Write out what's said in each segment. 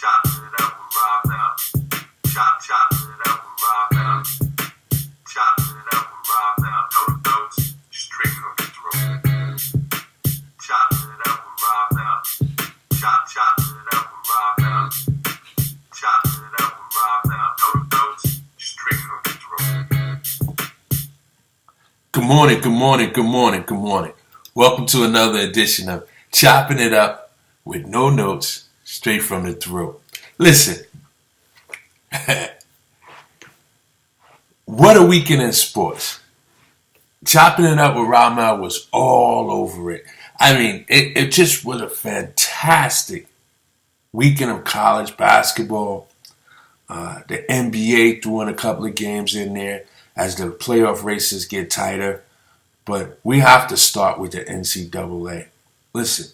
Choppin' it up with Ramel. Choppin' it up with Ramel. Choppin' it up with Ramel. No notes, straight from the throat. Choppin' it up with Ramel. Choppin' it up with Ramel. Choppin' it up with Ramel. No notes, straight from the throat. Good morning, good morning, good morning, good morning. Welcome to another edition of Choppin' It Up with no notes, straight from the throat. Listen, what a weekend in sports. Chopping It Up with Ramel was all over it. I mean, it just was a fantastic weekend of college basketball. The NBA threw in a couple of games in there as the playoff races get tighter. But we have to start with the NCAA. Listen,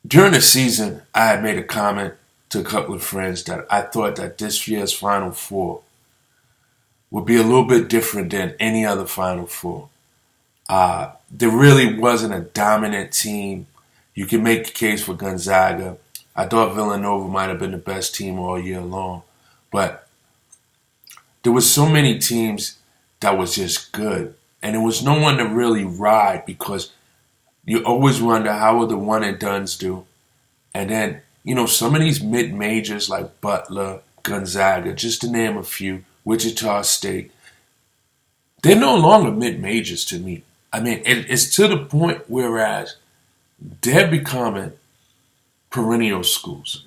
during the season, I had made a comment to a couple of friends that I thought that this year's Final Four would be a little bit different than any other Final Four. There really wasn't a dominant team. You can make a case for Gonzaga. I thought Villanova might have been the best team all year long. But there was so many teams that was just good. And there was no one to really ride because you always wonder how will the one and dones do. And then, some of these mid-majors like Butler, Gonzaga, just to name a few, Wichita State, they're no longer mid-majors to me. I mean, it's to the point whereas they're becoming perennial schools.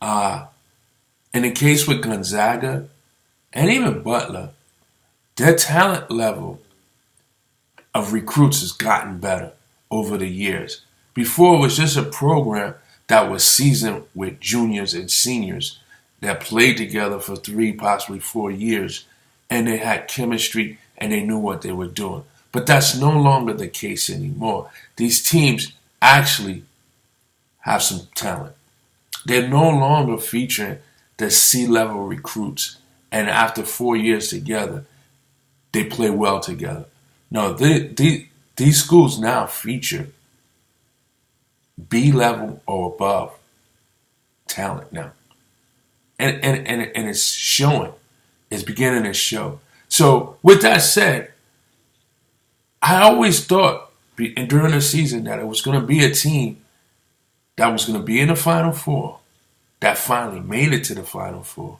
In the case with Gonzaga and even Butler, their talent level of recruits has gotten better over the years. Before, it was just a program that was seasoned with juniors and seniors that played together for 3, possibly 4 years, and they had chemistry and they knew what they were doing. But that's no longer the case anymore. These teams actually have some talent. They're no longer featuring the C-level recruits, and after 4 years together, they play well together. No, these schools now feature B-level or above talent now. And it's showing. It's beginning to show. So with that said, I always thought during the season that it was going to be a team that was going to be in the Final Four that finally made it to the Final Four.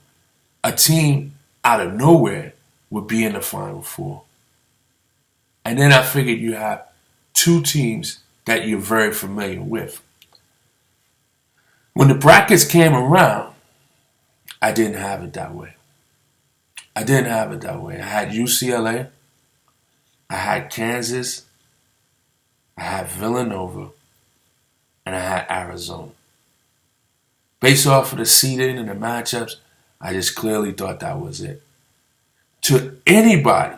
A team out of nowhere would be in the Final Four. And then I figured you have two teams that you're very familiar with. When the brackets came around, I didn't have it that way. I had UCLA, I had Kansas, I had Villanova, and I had Arizona. Based off of the seeding and the matchups, I just clearly thought that was it. To anybody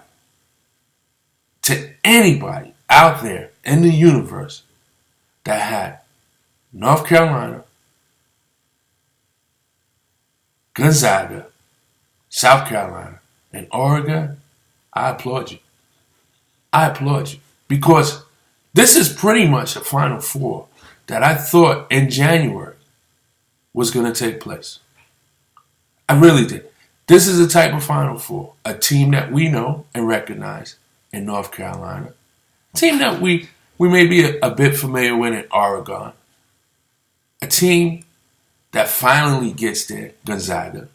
out there in the universe that had North Carolina, Gonzaga, South Carolina, and Oregon, I applaud you. Because this is pretty much a Final Four that I thought in January was going to take place. I really did. This is the type of Final Four, a team that we know and recognize in North Carolina, a team that we may be a bit familiar with in Oregon, a team that finally gets there, Gonzaga,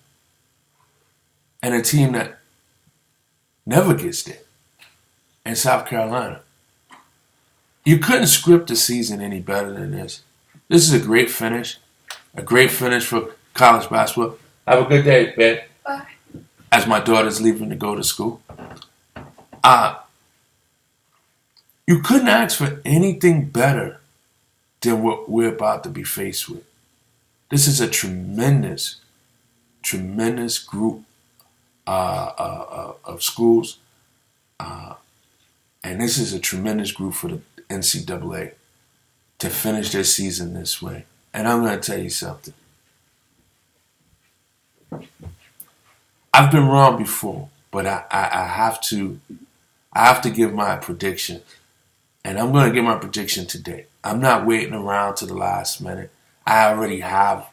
and a team that never gets there, in South Carolina. You couldn't script the season any better than this. This is a great finish for college basketball. Have a good day, Ben. Bye. As my daughter's leaving to go to school. You couldn't ask for anything better than what we're about to be faced with. This is a tremendous group of schools. And this is a tremendous group for the NCAA to finish their season this way. And I'm going to tell you something. I've been wrong before, but I have to give my prediction. And I'm going to give my prediction today. I'm not waiting around to the last minute. I already have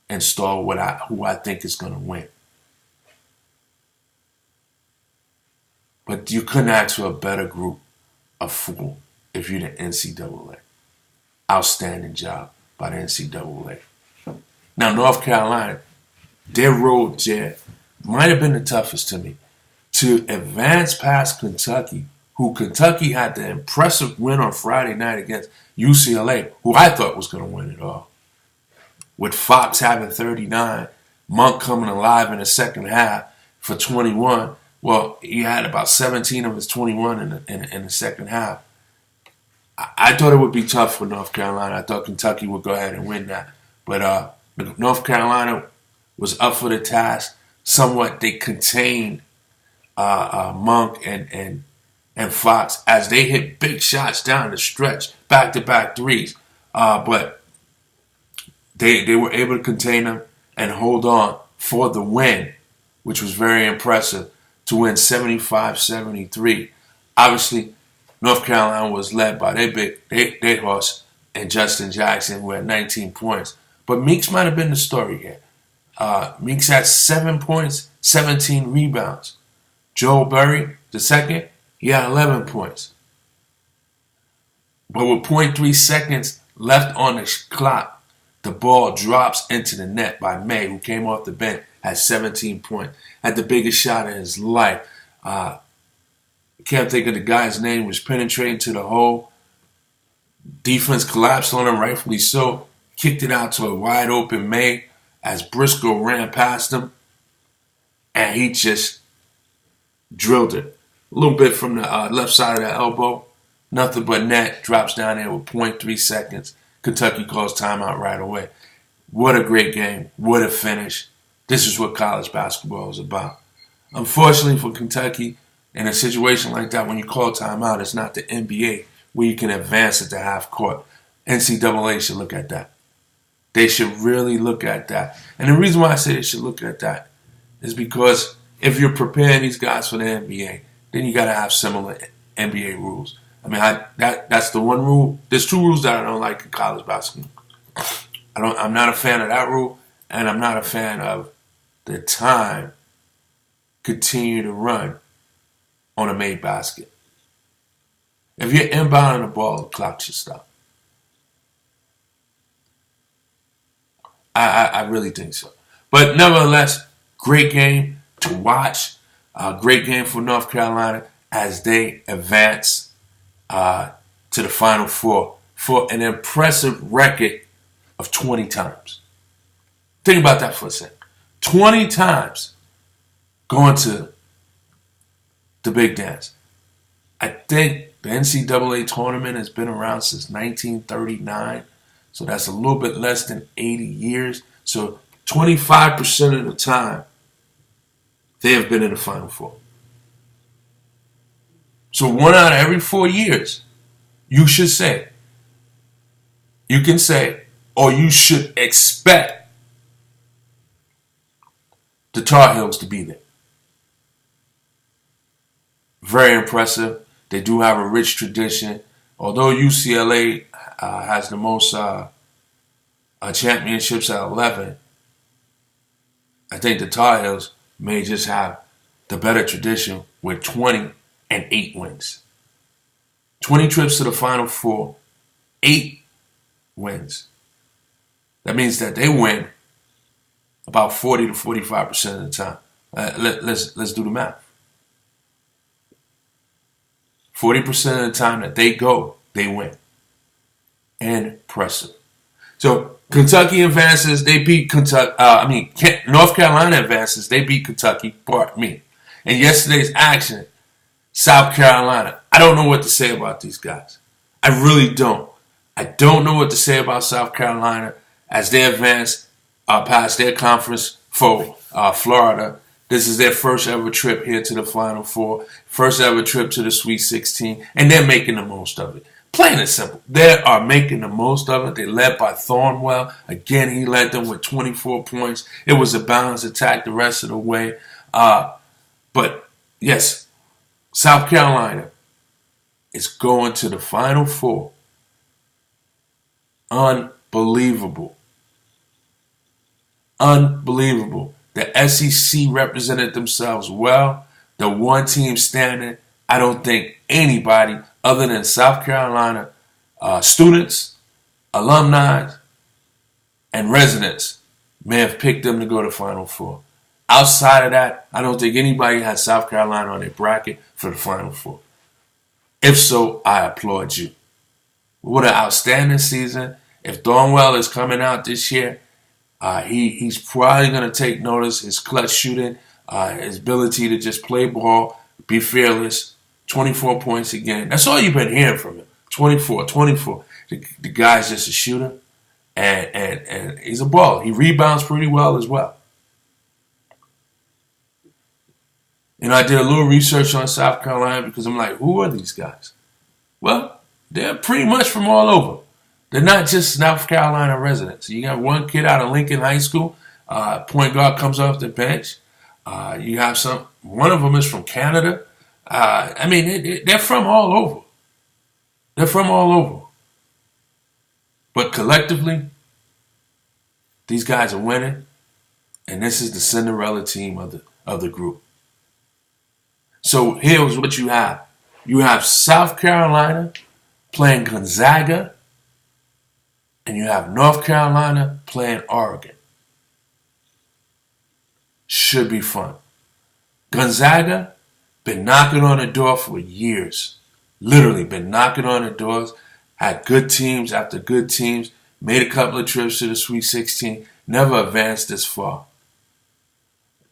installed who I think is going to win. But you couldn't ask for a better group of four if you're the NCAA. Outstanding job by the NCAA. Now, North Carolina, their road there might have been the toughest to me. To advance past Kentucky, who Kentucky had the impressive win on Friday night against UCLA, who I thought was going to win it all. With Fox having 39, Monk coming alive in the second half for 21. Well, he had about 17 of his 21 in the second half. I thought it would be tough for North Carolina. I thought Kentucky would go ahead and win that. But North Carolina was up for the task. Somewhat they contained Monk and Fox as they hit big shots down the stretch, back-to-back threes. But they were able to contain them and hold on for the win, which was very impressive, to win 75-73. Obviously, North Carolina was led by their horse and Justin Jackson, who had 19 points. But Meeks might have been the story here. Meeks had 7 points, 17 rebounds. Joel Berry, the second, he had 11 points. But with 0.3 seconds left on the clock, the ball drops into the net by May, who came off the bench, had 17 points, had the biggest shot of his life. I can't think of the guy's name, was penetrating to the hole. Defense collapsed on him, rightfully so. Kicked it out to a wide open May as Briscoe ran past him. And he just drilled it. A little bit from the left side of the elbow. Nothing but net. Drops down there with 0.3 seconds. Kentucky calls timeout right away. What a great game. What a finish. This is what college basketball is about. Unfortunately for Kentucky, in a situation like that, when you call timeout, it's not the NBA where you can advance at the half court. NCAA should look at that. They should really look at that. And the reason why I say they should look at that is because if you're preparing these guys for the NBA, then you got to have similar NBA rules. I mean, that's the one rule. There's two rules that I don't like in college basketball. I'm not a fan of that rule, and I'm not a fan of the time continue to run on a made basket. If you're inbounding the ball, the clock should stop. I really think so. But nevertheless, great game to watch. Great game for North Carolina as they advance to the Final Four for an impressive record of 20 times. Think about that for a second. 20 times going to the big dance. I think the NCAA tournament has been around since 1939. So that's a little bit less than 80 years. So 25% of the time, they have been in the Final Four. So 1 out of every 4 years, you can say, or you should expect the Tar Heels to be there. Very impressive. They do have a rich tradition. Although UCLA has the most championships at 11, I think the Tar Heels may just have the better tradition with 20 and 8 wins. 20 trips to the Final Four, 8 wins. That means that they win about 40 to 45% of the time. Let's do the math. 40% of the time that they go, they win. Impressive. So Kentucky advances, they beat Kentucky. North Carolina advances, they beat Kentucky. Pardon me. And yesterday's action, South Carolina. I don't know what to say about these guys. I really don't. I don't know what to say about South Carolina as they advance past their conference for Florida. This is their first ever trip here to the Final Four, first ever trip to the Sweet 16, and they're making the most of it. Plain and simple. They are making the most of it. They led by Thornwell. Again, he led them with 24 points. It was a balanced attack the rest of the way. But, yes, South Carolina is going to the Final Four. Unbelievable. unbelievable. The SEC represented themselves well. The one-team standard, I don't think anybody other than South Carolina students, alumni, and residents may have picked them to go to Final Four. Outside of that, I don't think anybody had South Carolina on their bracket for the Final Four. If so, I applaud you. What an outstanding season. If Thornwell is coming out this year, he's probably going to take notice. His clutch shooting, his ability to just play ball, be fearless, 24 points a game. That's all you've been hearing from him. 24. The guy's just a shooter, and he's a baller. He rebounds pretty well as well. I did a little research on South Carolina because I'm like, who are these guys? Well, they're pretty much from all over. They're not just South Carolina residents. You got one kid out of Lincoln High School, point guard comes off the bench. You have one of them is from Canada. They're from all over. They're from all over. But collectively, these guys are winning, and this is the Cinderella team of the group. So here's what you have. You have South Carolina playing Gonzaga, and you have North Carolina playing Oregon. Should be fun. Gonzaga been knocking on the door for years. Literally been knocking on the doors. Had good teams after good teams. Made a couple of trips to the Sweet 16. Never advanced this far.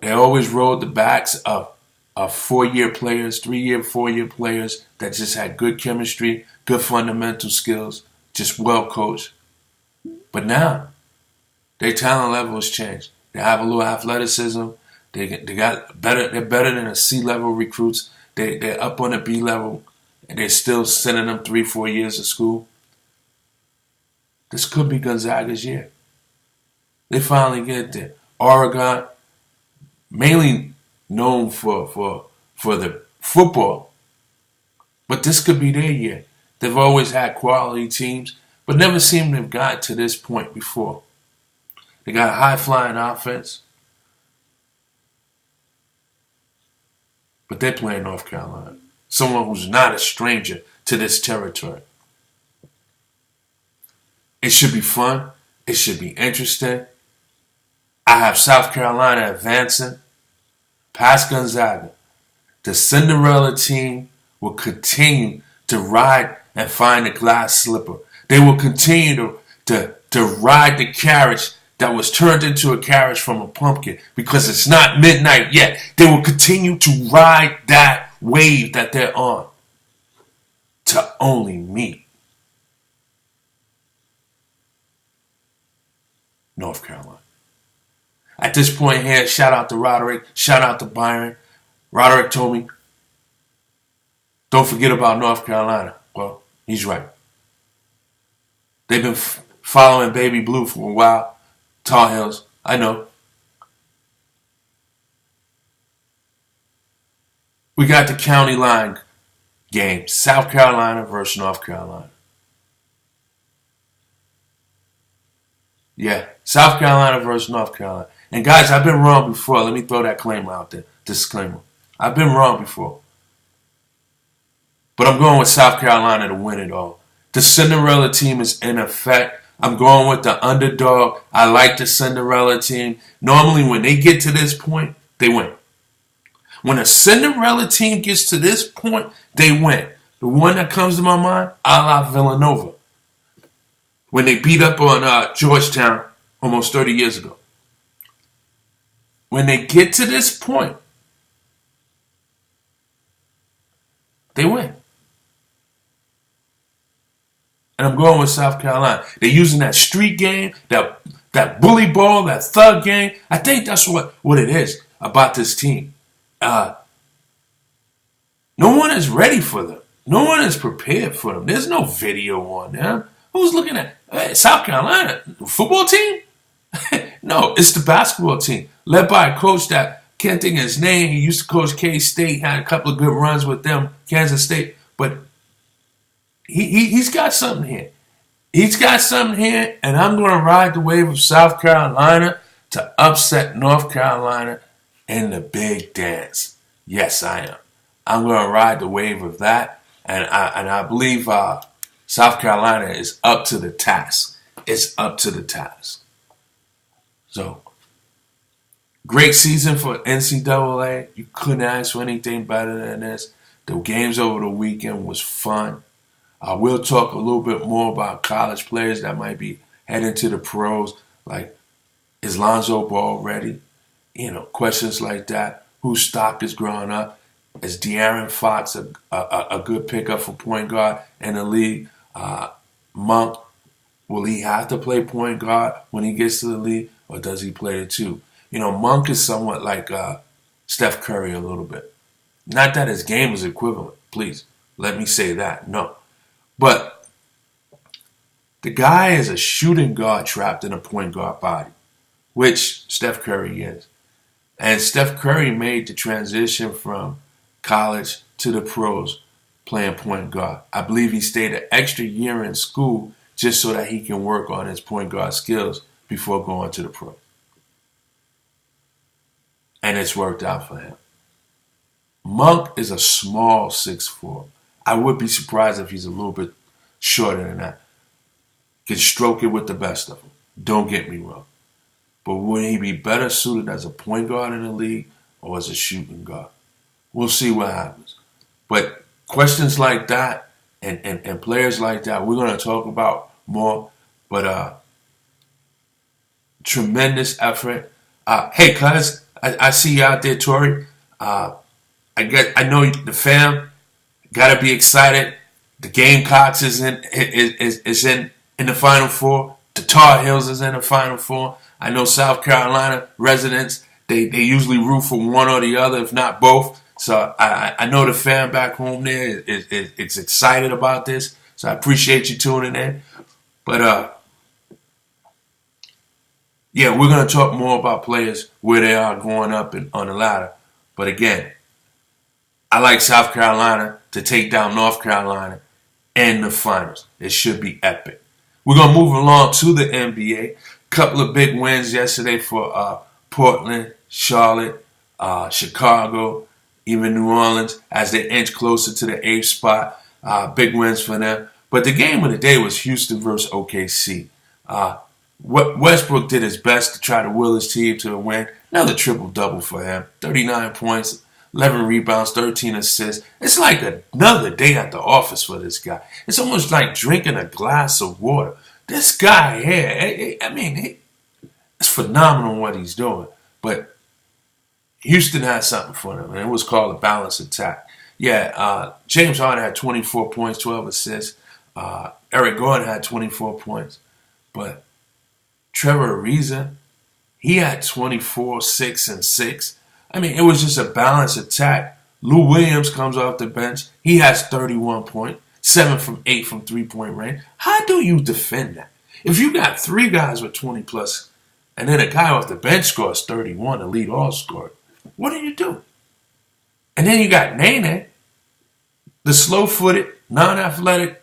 They always rode the backs of 4-year players, 3-year, 4-year players that just had good chemistry, good fundamental skills, just well coached. But now, their talent level has changed. They have a little athleticism. They got better. They're better than the C-level recruits. They're up on the B level, and they're still sending them 3-4 years of school. This could be Gonzaga's year. They finally get there. Oregon, mainly known for the football, but this could be their year. They've always had quality teams, but never seemed to have gotten to this point before. They got a high-flying offense, but they're playing North Carolina, someone who's not a stranger to this territory. It should be fun. It should be interesting. I have South Carolina advancing past Gonzaga. The Cinderella team will continue to ride and find the glass slipper. They will continue to ride the carriage that was turned into a carriage from a pumpkin because it's not midnight yet. They will continue to ride that wave that they're on to only meet North Carolina. At this point here, shout out to Roderick, shout out to Byron. Roderick told me, don't forget about North Carolina. Well, he's right. They've been following Baby Blue for a while. Tar Heels, I know. We got the county line game, South Carolina versus North Carolina. Yeah, South Carolina versus North Carolina. And guys, I've been wrong before. Let me throw that claimer out there. Disclaimer. I've been wrong before. But I'm going with South Carolina to win it all. The Cinderella team is in effect. I'm going with the underdog. I like the Cinderella team. Normally when they get to this point, they win. When a Cinderella team gets to this point, they win. The one that comes to my mind, a la Villanova. When they beat up on Georgetown almost 30 years ago. When they get to this point, they win. And I'm going with South Carolina. They're using that street game, that bully ball, that thug game. I think that's what it is about this team. No one is ready for them. No one is prepared for them. There's no video on them. Who's looking at South Carolina football team? No, it's the basketball team led by a coach that can't think of his name. He used to coach K-State, had a couple of good runs with them, Kansas State, but he's got something here. He's got something here, and I'm going to ride the wave of South Carolina to upset North Carolina in the big dance. Yes, I am. I'm going to ride the wave of that, and I believe South Carolina is up to the task. It's up to the task. So, great season for NCAA. You couldn't ask for anything better than this. The games over the weekend was fun. We'll talk a little bit more about college players that might be heading to the pros, like, is Lonzo Ball ready? Questions like that. Whose stock is growing up? Is De'Aaron Fox a good pickup for point guard in the league? Monk, will he have to play point guard when he gets to the league, or does he play the two? Monk is somewhat like Steph Curry a little bit. Not that his game is equivalent, please. Let me say that, no. But the guy is a shooting guard trapped in a point guard body, which Steph Curry is. And Steph Curry made the transition from college to the pros playing point guard. I believe he stayed an extra year in school just so that he can work on his point guard skills before going to the pros. And it's worked out for him. Monk is a small 6'4". I would be surprised if he's a little bit shorter than that. Can stroke it with the best of them. Don't get me wrong. But would he be better suited as a point guard in the league or as a shooting guard? We'll see what happens. But questions like that and players like that, we're going to talk about more. But tremendous effort. Hey, cuz, I see you out there, Tori. I know the fam got to be excited. The Gamecocks is in the Final Four. The Tar Heels is in the Final Four. I know South Carolina residents, they usually root for one or the other, if not both. So I know the fan back home there is excited about this. So I appreciate you tuning in. But yeah, we're going to talk more about players where they are going up on the ladder. But again, I like South Carolina to take down North Carolina in the finals. It should be epic. We're going to move along to the NBA. Couple of big wins yesterday for Portland, Charlotte, Chicago, even New Orleans as they inch closer to the 8th spot. Big wins for them. But the game of the day was Houston versus OKC. Westbrook did his best to try to will his team to a win. Another triple-double for him. 39 points, 11 rebounds, 13 assists. It's like another day at the office for this guy. It's almost like drinking a glass of water. This guy here, it's phenomenal what he's doing. But Houston had something for them, and it was called a balanced attack. Yeah, James Harden had 24 points, 12 assists. Eric Gordon had 24 points. But Trevor Ariza, he had 24, 6, and 6. It was just a balanced attack. Lou Williams comes off the bench. He has 31 points, 7 from 8 from three-point range. How do you defend that? If you got three guys with 20 plus, and then a guy off the bench scores 31, the lead all scorer, what do you do? And then you got Nene, the slow-footed, non-athletic,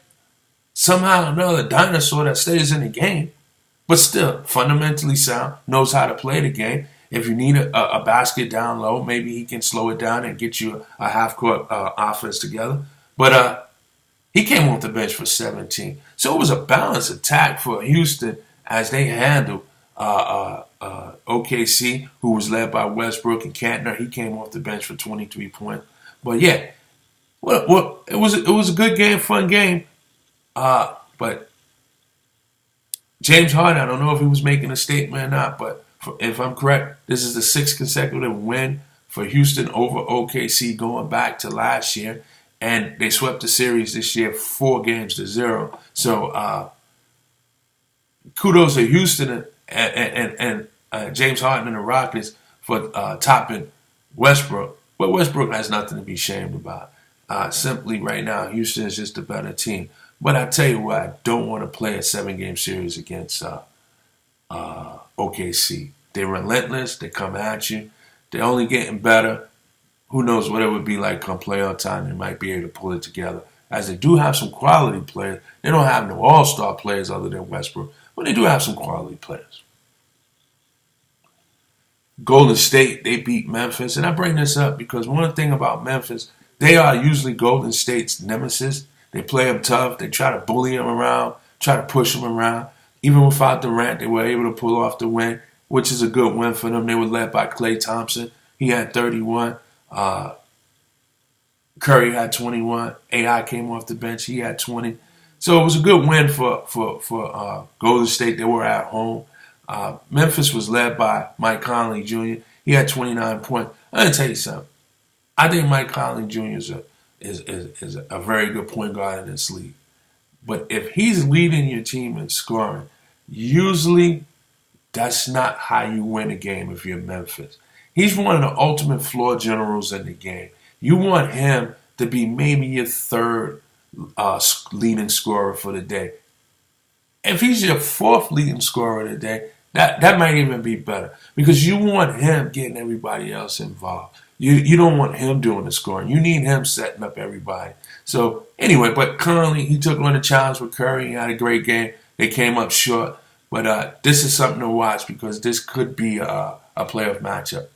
somehow another dinosaur that stays in the game, but still fundamentally sound, knows how to play the game. If you need a basket down low, maybe he can slow it down and get you a half-court offense together. But he came off the bench for 17. So it was a balanced attack for Houston as they handled OKC, who was led by Westbrook and Cantner. He came off the bench for 23 points. But yeah, well, it was a good game, fun game. But James Harden, I don't know if he was making a statement or not, but if I'm correct, this is the 6th consecutive win for Houston over OKC going back to last year. And they swept the series this year 4-0. So kudos to Houston and James Harden and the Rockets for topping Westbrook. But Westbrook has nothing to be ashamed about. Simply right now, Houston is just a better team. But I tell you what, I don't want to play a 7-game series against OKC. They're relentless. They come at you. They're only getting better. Who knows what it would be like come playoff time. They might be able to pull it together. As they do have some quality players. They don't have no all-star players other than Westbrook. But they do have some quality players. Golden State, they beat Memphis. And I bring this up because one thing about Memphis, they are usually Golden State's nemesis. They play them tough. They try to bully them around, try to push them around. Even without Durant, they were able to pull off the win, which is a good win for them. They were led by Klay Thompson. He had 31. Curry had 21. AI came off the bench. He had 20. So it was a good win for Golden State. They were at home. Memphis was led by Mike Conley Jr. He had 29 points. I'm going to tell you something. I think Mike Conley Jr. is a very good point guard in this league. But if he's leading your team in scoring, usually that's not how you win a game if you're Memphis. He's one of the ultimate floor generals in the game. You want him to be maybe your third leading scorer for the day. If he's your fourth leading scorer of the day, that might even be better because you want him getting everybody else involved. You don't want him doing the scoring. You need him setting up everybody. So anyway, but Conley, he took on the challenge with Curry. He had a great game. They came up short. But this is something to watch because this could be a playoff matchup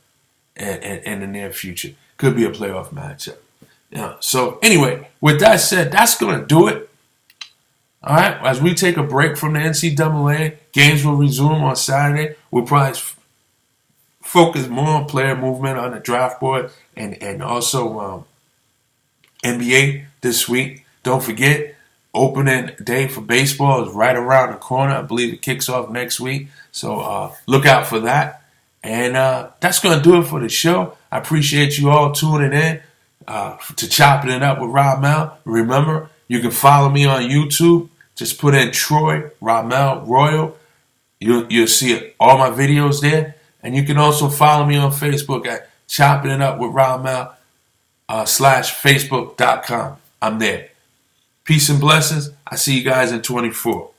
in the near future. Could be a playoff matchup. Yeah. So anyway, with that said, that's going to do it. All right. As we take a break from the NCAA, games will resume on Saturday. We'll probably focus more on player movement on the draft board and also NBA this week. Don't forget, opening day for baseball is right around the corner. I believe it kicks off next week. So look out for that. And that's going to do it for the show. I appreciate you all tuning in to Chopping It Up with Ramel. Remember, you can follow me on YouTube. Just put in Troy Ramel Royal. You'll see all my videos there. And you can also follow me on Facebook at Chopping It Up with Ramel /Facebook.com. I'm there. Peace and blessings. I see you guys in 24.